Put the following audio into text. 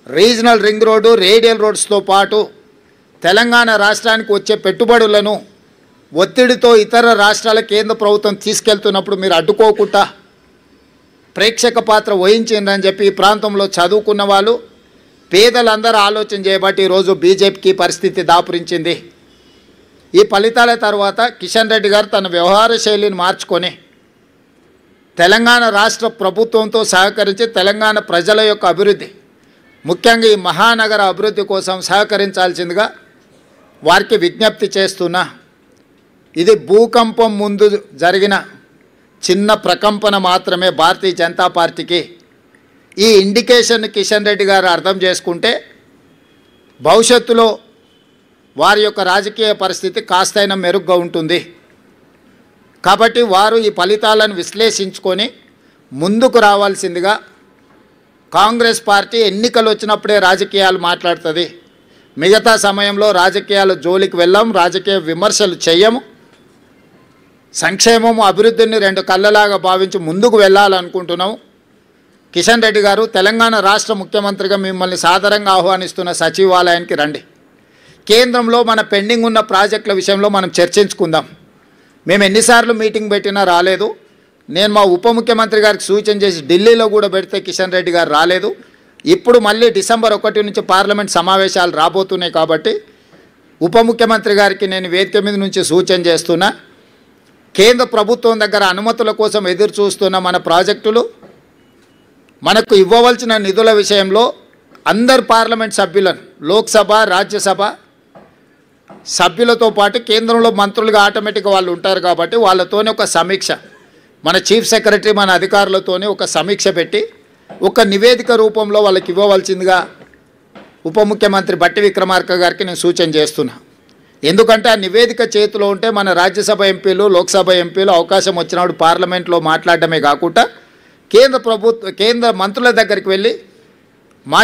Regional ring road, radial రోడ్స్తో పాటు తెలంగాణ రాష్ట్రానికి వచ్చే పెట్టుబడులను ఒత్తిడితో ఇతర రాష్ట్రాల కేంద్ర ప్రభుత్వం తీసుకెళ్తున్నప్పుడు మీరు అడ్డుకోకుండా ప్రేక్షక పాత్ర వహించిందని చెప్పి ఈ ప్రాంతంలో చదువుకున్న వాళ్ళు పేదలందరూ ఆలోచన చేయబట్టి ఈరోజు బీజేపీకి పరిస్థితి దాపురించింది. ఈ ఫలితాల తర్వాత కిషన్ రెడ్డి గారు తన వ్యవహార శైలిని మార్చుకొని తెలంగాణ రాష్ట్ర ప్రభుత్వంతో సహకరించి తెలంగాణ ప్రజల యొక్క అభివృద్ధి, ముఖ్యంగా ఈ మహానగర అభివృద్ధి కోసం సహకరించాల్సిందిగా వారికి విజ్ఞప్తి చేస్తున్నా. ఇది భూకంపం ముందు జరిగిన చిన్న ప్రకంపన మాత్రమే భారతీయ జనతా పార్టీకి. ఈ ఇండికేషన్ కిషన్ రెడ్డి గారు అర్థం చేసుకుంటే భవిష్యత్తులో వారి యొక్క రాజకీయ పరిస్థితి కాస్తైనా మెరుగ్గా ఉంటుంది. కాబట్టి వారు ఈ ఫలితాలను విశ్లేషించుకొని ముందుకు రావాల్సిందిగా. కాంగ్రెస్ పార్టీ ఎన్నికలు వచ్చినప్పుడే రాజకీయాలు మాట్లాడుతుంది, మిగతా సమయంలో రాజకీయాల జోలికి వెళ్ళాం, రాజకీయ విమర్శలు చేయము. సంక్షేమము అభివృద్ధిని రెండు కళ్ళలాగా భావించి ముందుకు వెళ్ళాలనుకుంటున్నాము. కిషన్ రెడ్డి గారు, తెలంగాణ రాష్ట్ర ముఖ్యమంత్రిగా మిమ్మల్ని సాదరంగా ఆహ్వానిస్తున్న సచివాలయానికి రండి. కేంద్రంలో మన పెండింగ్ ఉన్న ప్రాజెక్టుల విషయంలో మనం చర్చించుకుందాం. మేము ఎన్నిసార్లు మీటింగ్ పెట్టినా రాలేదు. నేను మా ఉప ముఖ్యమంత్రి గారికి సూచన చేసి ఢిల్లీలో కూడా పెడితే కిషన్ రెడ్డి గారు రాలేదు. ఇప్పుడు మళ్ళీ డిసెంబర్ 1 నుంచి పార్లమెంట్ సమావేశాలు రాబోతున్నాయి కాబట్టి ఉప ముఖ్యమంత్రి గారికి నేను వేదిక మీద నుంచి సూచన చేస్తున్నా. కేంద్ర ప్రభుత్వం దగ్గర అనుమతుల కోసం ఎదురు చూస్తున్న మన ప్రాజెక్టులు, మనకు ఇవ్వవలసిన నిధుల విషయంలో అందరు పార్లమెంట్ సభ్యులను, లోక్సభ రాజ్యసభ సభ్యులతో పాటు కేంద్రంలో మంత్రులుగా ఆటోమేటిక్గా వాళ్ళు ఉంటారు కాబట్టి వాళ్ళతోనే ఒక సమీక్ష, మన చీఫ్ సెక్రటరీ మన అధికారులతోనే ఒక సమీక్ష పెట్టి ఒక నివేదిక రూపంలో వాళ్ళకి ఇవ్వవలసిందిగా ఉప ముఖ్యమంత్రి బట్టి విక్రమార్క గారికి నేను సూచన చేస్తున్నా. ఎందుకంటే ఆ నివేదిక చేతిలో ఉంటే మన రాజ్యసభ ఎంపీలు, లోక్సభ ఎంపీలు అవకాశం వచ్చినప్పుడు పార్లమెంట్లో మాట్లాడడమే కాకుండా కేంద్ర మంత్రుల దగ్గరికి వెళ్ళి మా